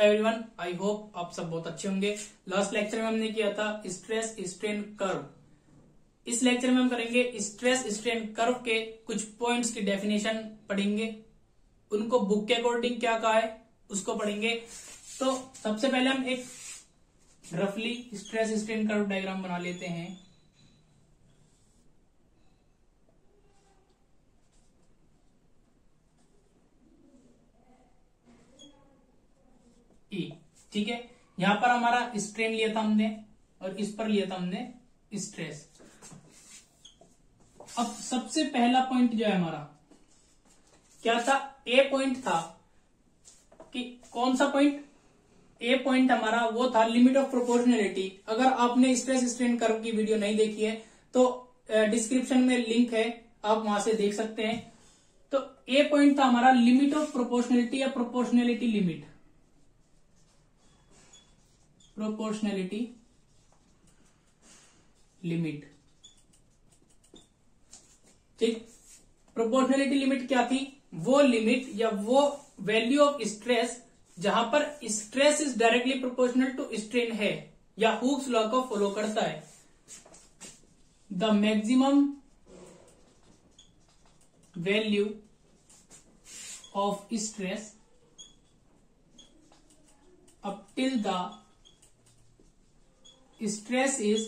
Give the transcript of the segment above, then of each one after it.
Everyone, I hope आप सब बहुत अच्छे होंगे। लास्ट लेक्चर में हमने किया था स्ट्रेस स्ट्रेन कर्व। इस लेक्चर में हम करेंगे स्ट्रेस स्ट्रेन कर्व के कुछ पॉइंट्स की डेफिनेशन पढ़ेंगे, उनको बुक के अकॉर्डिंग क्या कहा है उसको पढ़ेंगे। तो सबसे पहले हम एक रफली स्ट्रेस स्ट्रेन कर्व डायग्राम बना लेते हैं। ठीक है, यहां पर हमारा स्ट्रेन लिया था हमने और इस पर लिया था हमने स्ट्रेस। अब सबसे पहला पॉइंट जो है हमारा क्या था, ए पॉइंट था कि कौन सा पॉइंट, ए पॉइंट हमारा वो था लिमिट ऑफ प्रोपोर्शनैलिटी। अगर आपने स्ट्रेस स्ट्रेन कर्व की वीडियो नहीं देखी है तो डिस्क्रिप्शन में लिंक है, आप वहां से देख सकते हैं। तो ए पॉइंट था हमारा लिमिट ऑफ प्रोपोर्शनैलिटी या प्रोपोर्शनैलिटी लिमिट, प्रोपोर्शनैलिटी लिमिट। ठीक, प्रोपोर्शनैलिटी लिमिट क्या थी, वो लिमिट या वो वैल्यू ऑफ स्ट्रेस जहां पर stress is directly proportional to strain है या हुक्स लॉ को फॉलो करता है। The maximum value of stress up till the stress is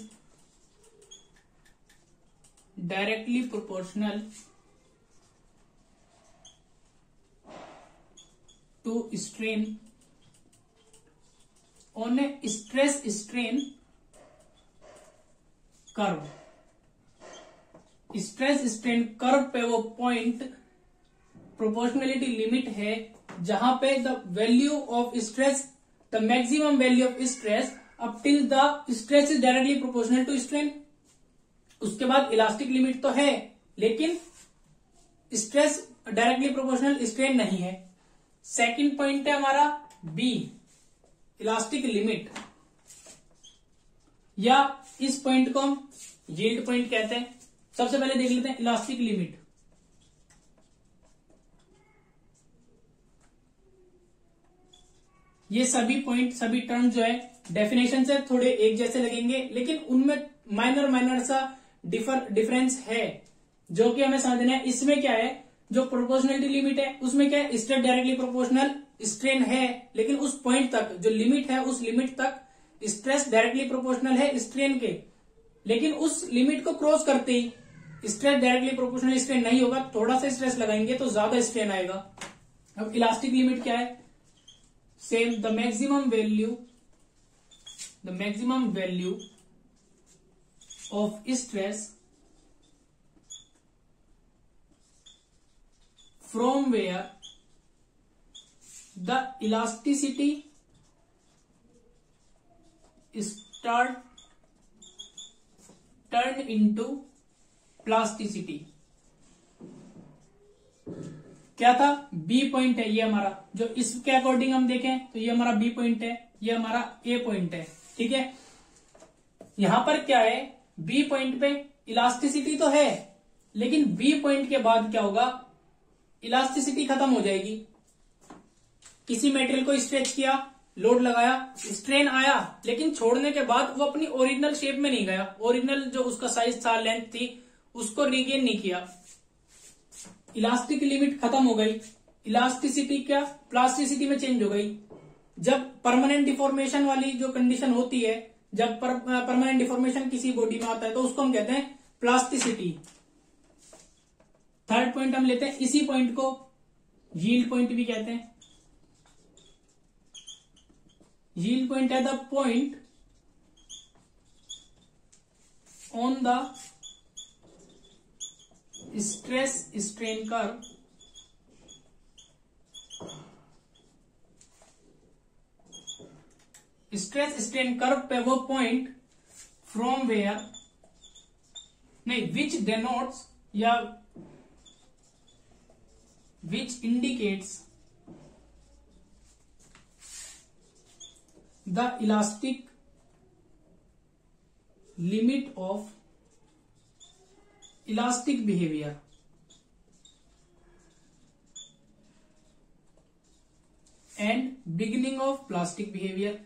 directly proportional to strain on a stress strain curve। Stress strain curve पे वो point proportionality limit है जहां पे the value of stress, the maximum value of stress up till the stress is directly proportional to strain. उसके बाद elastic limit तो है लेकिन स्ट्रेस डायरेक्टली प्रोपोर्शनल स्ट्रेन नहीं है। सेकंड पॉइंट है हमारा बी, इलास्टिक लिमिट, या इस पॉइंट को हम यील्ड पॉइंट कहते हैं। सबसे पहले देख लेते हैं इलास्टिक लिमिट। ये सभी पॉइंट, सभी टर्म जो है डेफिनेशन से थोड़े एक जैसे लगेंगे लेकिन उनमें माइनर सा डिफरेंस है जो कि हमें समझना है। इसमें क्या है, जो प्रोपोर्शनलिटी लिमिट है उसमें क्या है, स्ट्रेस डायरेक्टली प्रोपोर्शनल स्ट्रेन है लेकिन उस पॉइंट तक जो लिमिट है उस लिमिट तक स्ट्रेस डायरेक्टली प्रोपोर्शनल है स्ट्रेन के, लेकिन उस लिमिट को क्रॉस करते ही स्ट्रेस डायरेक्टली प्रोपोर्शनल स्ट्रेन नहीं होगा। थोड़ा सा स्ट्रेस लगाएंगे तो ज्यादा स्ट्रेन आएगा। अब इलास्टिक लिमिट क्या है, same the maximum value of stress from where the elasticity turn into plasticity. क्या था, बी पॉइंट है ये हमारा, जो इसके अकॉर्डिंग हम देखें तो ये हमारा बी पॉइंट है, ये हमारा ए पॉइंट है। ठीक है, यहां पर क्या है, बी पॉइंट पे इलास्टिसिटी तो है लेकिन बी पॉइंट के बाद क्या होगा, इलास्टिसिटी खत्म हो जाएगी। किसी मेटेरियल को स्ट्रेच किया, लोड लगाया, स्ट्रेन आया लेकिन छोड़ने के बाद वो अपनी ओरिजिनल शेप में नहीं गया, ओरिजिनल जो उसका साइज था, लेंथ थी, उसको रिगेन नहीं किया। इलास्टिक लिमिट खत्म हो गई, इलास्टिसिटी क्या प्लास्टिसिटी में चेंज हो गई। जब परमानेंट डिफॉर्मेशन वाली जो कंडीशन होती है, जब परमानेंट डिफॉर्मेशन किसी बॉडी में आता है तो उसको हम कहते हैं प्लास्टिसिटी। थर्ड पॉइंट हम लेते हैं, इसी पॉइंट को यील्ड पॉइंट भी कहते हैं। यील्ड पॉइंट है the point on the stress strain curve stress strain curve पे वो पॉइंट फ्रॉम वेयर, नहीं, विच डेनोट्स या which indicates the elastic limit of elastic behaviour. And beginning of plastic behaviour.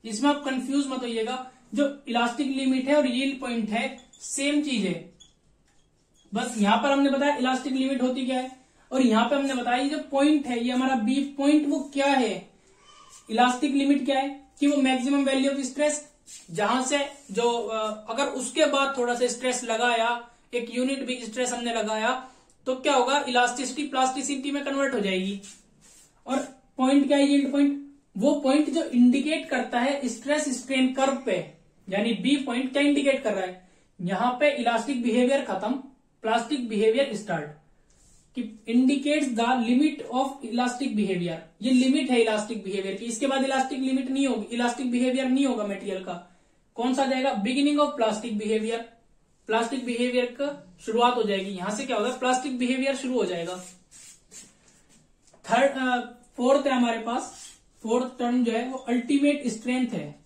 इसमें आप कंफ्यूज मत होइएगा, जो इलास्टिक लिमिट है और यील्ड पॉइंट है सेम चीज है, बस यहां पर हमने बताया इलास्टिक लिमिट होती क्या है, और यहां पे हमने बताया जो पॉइंट है ये हमारा बी पॉइंट वो क्या है, इलास्टिक लिमिट क्या है कि वो मैक्सिमम वैल्यू ऑफ स्ट्रेस, जहां से जो अगर उसके बाद थोड़ा सा स्ट्रेस लगाया, एक यूनिट भी स्ट्रेस हमने लगाया, तो क्या होगा, इलास्टिसिटी प्लास्टिसिटी में कन्वर्ट हो जाएगी। और पॉइंट क्या है, यील्ड पॉइंट, वो पॉइंट जो इंडिकेट करता है स्ट्रेस स्ट्रेन कर्व पे, यानी बी पॉइंट क्या इंडिकेट कर रहा है, यहां पे इलास्टिक बिहेवियर खत्म, प्लास्टिक बिहेवियर स्टार्ट, कि indicates the limit of elastic behaviour, ये लिमिट है इलास्टिक बिहेवियर की, इसके बाद इलास्टिक लिमिट नहीं होगी, इलास्टिक बिहेवियर नहीं होगा मटेरियल का। कौन सा जाएगा, beginning of plastic behaviour, plastic behaviour का शुरुआत हो जाएगी, यहां से क्या होगा, प्लास्टिक बिहेवियर शुरू हो जाएगा। फोर्थ है हमारे पास, फोर्थ टर्म जो है वो अल्टीमेट स्ट्रेंथ है।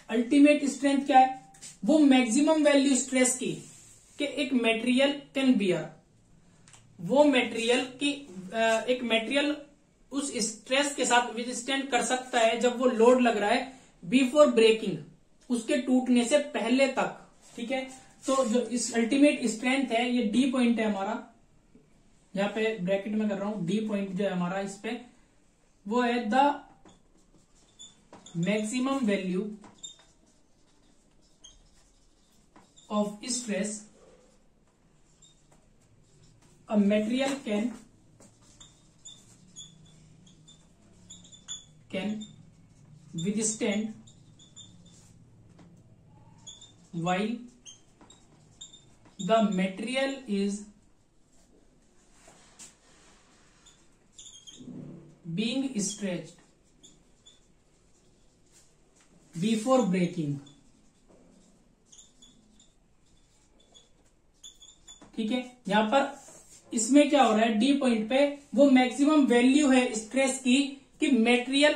अल्टीमेट स्ट्रेंथ क्या है, वो मैक्सिमम वैल्यू स्ट्रेस की कि एक मटेरियल कैन बियर, वो मटेरियल की एक मटेरियल उस स्ट्रेस के साथ विथस्टैंड कर सकता है जब वो लोड लग रहा है, बिफोर ब्रेकिंग, उसके टूटने से पहले तक, ठीक है। तो जो इस अल्टीमेट स्ट्रेंथ है ये डी पॉइंट है हमारा, यहां पे ब्रैकेट में कर रहा हूं, डी पॉइंट जो है हमारा इस पे, वो है the maximum value of stress a material can withstand while the material is being stretched before breaking, ठीक है। यहां पर इसमें क्या हो रहा है, डी पॉइंट पे वो मैक्सिमम वैल्यू है स्ट्रेस की कि मटेरियल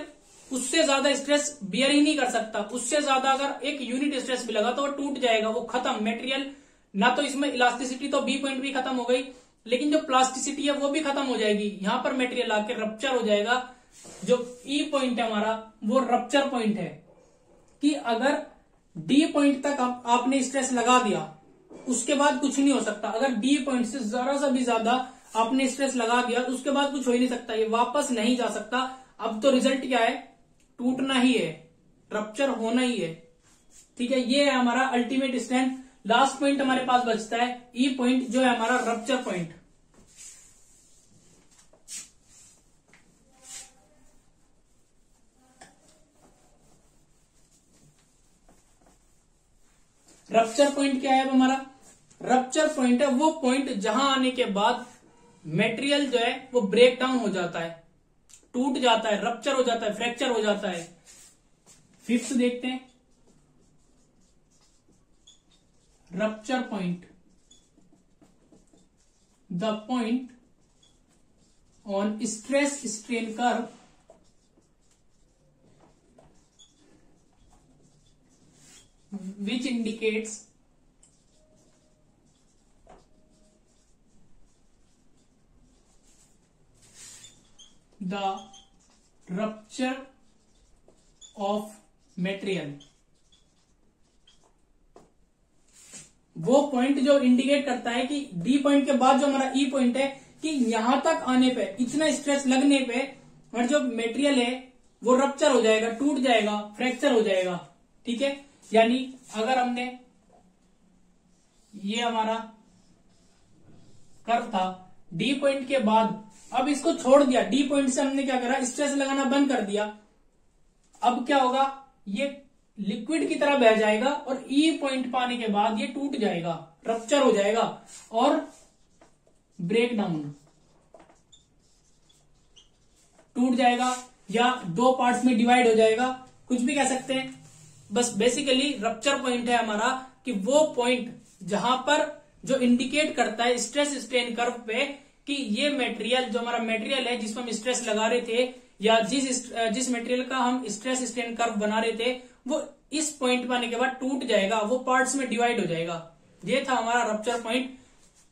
उससे ज्यादा स्ट्रेस बियर ही नहीं कर सकता, उससे ज्यादा अगर एक यूनिट स्ट्रेस भी लगा तो वो टूट जाएगा, वो खत्म मटेरियल, ना तो इसमें इलास्टिसिटी, तो बी पॉइंट भी खत्म हो गई, लेकिन जो प्लास्टिसिटी है वो भी खत्म हो जाएगी, यहां पर मटेरियल आके रप्चर हो जाएगा। जो ई पॉइंट है हमारा वो रप्चर पॉइंट है, कि अगर डी पॉइंट तक आपने स्ट्रेस लगा दिया उसके बाद कुछ नहीं हो सकता, अगर डी पॉइंट से जरा सा भी ज्यादा आपने स्ट्रेस लगा दिया तो उसके बाद कुछ हो ही नहीं सकता, ये वापस नहीं जा सकता। अब तो रिजल्ट क्या है, टूटना ही है, रप्चर होना ही है, ठीक है। ये है हमारा अल्टीमेट स्ट्रेंथ। लास्ट पॉइंट हमारे पास बचता है ई पॉइंट, जो है हमारा रप्चर पॉइंट। रप्चर पॉइंट क्या है हमारा, रप्चर पॉइंट है वो पॉइंट जहां आने के बाद मटेरियल जो है वो ब्रेक डाउन हो जाता है, टूट जाता है, रप्चर हो जाता है, फ्रैक्चर हो जाता है। फिफ्थ देखते हैं, rupture point, the point on stress strain curve which indicates the rupture of material, वो पॉइंट जो इंडिकेट करता है कि डी पॉइंट के बाद जो हमारा ई पॉइंट है, कि यहां तक आने पे, इतना स्ट्रेस लगने पे और जो मटेरियल है वो रप्चर हो जाएगा, टूट जाएगा, फ्रैक्चर हो जाएगा, ठीक है। यानी अगर हमने, ये हमारा कर्व था, डी पॉइंट के बाद अब इसको छोड़ दिया, डी पॉइंट से हमने क्या करा, स्ट्रेस लगाना बंद कर दिया, अब क्या होगा, ये लिक्विड की तरह बह जाएगा और ई पॉइंट पाने के बाद ये टूट जाएगा, रप्चर हो जाएगा और ब्रेक डाउन, टूट जाएगा या दो पार्ट्स में डिवाइड हो जाएगा, कुछ भी कह सकते हैं। बस बेसिकली रप्चर पॉइंट है हमारा कि वो पॉइंट जहां पर जो इंडिकेट करता है स्ट्रेस स्ट्रेन कर्व पे कि ये मटेरियल, जो हमारा मटेरियल है जिसमें हम स्ट्रेस लगा रहे थे या जिस मटेरियल का हम स्ट्रेस स्ट्रेन कर्व बना रहे थे, वो इस पॉइंट पर आने के बाद टूट जाएगा, वो पार्ट्स में डिवाइड हो जाएगा। ये था हमारा रप्चर पॉइंट।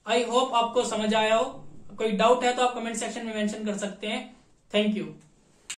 आई होप आपको समझ आया हो। कोई डाउट है तो आप कमेंट सेक्शन में मेंशन कर सकते हैं। Thank you.